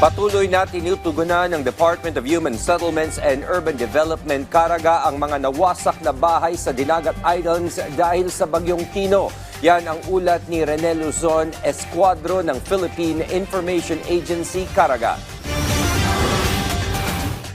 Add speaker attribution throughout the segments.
Speaker 1: Patuloy na tinutugunan ng Department of Human Settlements and Urban Development Caraga ang mga nawasak na bahay sa Dinagat Islands dahil sa Bagyong Tino. Yan ang ulat ni Rene Luzon, Escuadro ng Philippine Information Agency, Caraga.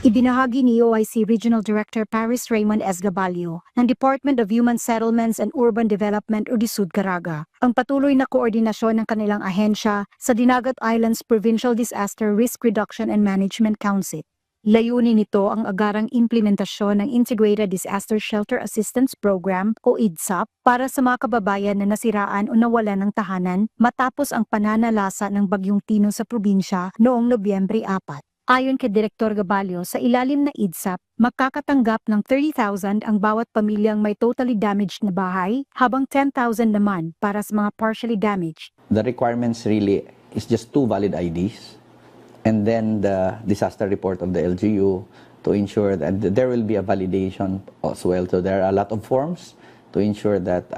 Speaker 2: Ibinahagi ni OIC Regional Director Paris Raymond S. Gabalio ng Department of Human Settlements and Urban Development o DSUD Caraga ang patuloy na koordinasyon ng kanilang ahensya sa Dinagat Islands Provincial Disaster Risk Reduction and Management Council. Layunin nito ang agarang implementasyon ng Integrated Disaster Shelter Assistance Program o IDSAP para sa mga kababayan na nasiraan o nawalan ng tahanan matapos ang pananalasa ng Bagyong Tino sa probinsya noong Nobyembre 4. Ayon kay Direktor Gabalio, sa ilalim na IDSAP, makakatanggap ng 30,000 ang bawat pamilyang may totally damaged na bahay, habang 10,000 naman para sa mga partially damaged.
Speaker 3: The requirements really is just 2 valid IDs and then the disaster report of the LGU to ensure that there will be a validation as well. So there are a lot of forms to ensure that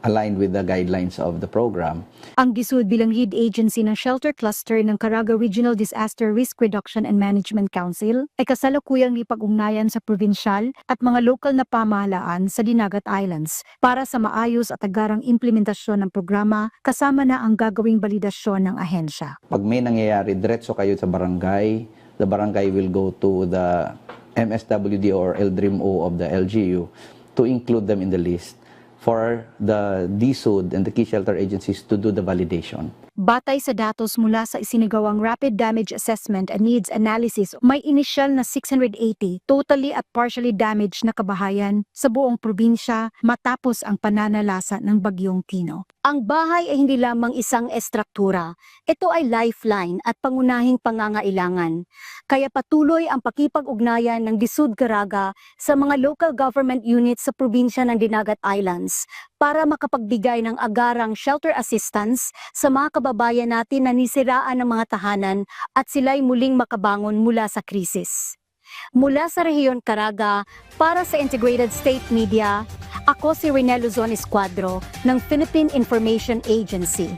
Speaker 3: aligned with the guidelines of the program.
Speaker 2: Ang DSUD bilang lead agency ng shelter cluster ng Caraga Regional Disaster Risk Reduction and Management Council ay kasalukuyang ipag-ugnayan sa provincial at mga lokal na pamahalaan sa Dinagat Islands para sa maayos at agarang implementasyon ng programa kasama na ang gagawing balidasyon ng ahensya.
Speaker 3: Pag may nangyayari, diretso kayo sa barangay. The barangay will go to the MSWD or LDRIMO of the LGU to include them in the list for the DSUD and the key shelter agencies to do the validation.
Speaker 2: Batay sa datos mula sa isinagawang Rapid Damage Assessment and Needs Analysis, may inisyal na 680 totally at partially damaged na kabahayan sa buong probinsya matapos ang pananalasa ng Bagyong Tino. Ang bahay ay hindi lamang isang estruktura. Ito ay lifeline at pangunahing pangangailangan. Kaya patuloy ang pakipag-ugnayan ng DSUD Caraga sa mga local government units sa probinsya ng Dinagat Islands para makapagbigay ng agarang shelter assistance sa mga kababayan natin na nisiraan ng mga tahanan at sila'y muling makabangon mula sa krisis. Mula sa Rehiyon Caraga, para sa Integrated State Media, ako si Rene Luzon Escuadro ng Philippine Information Agency.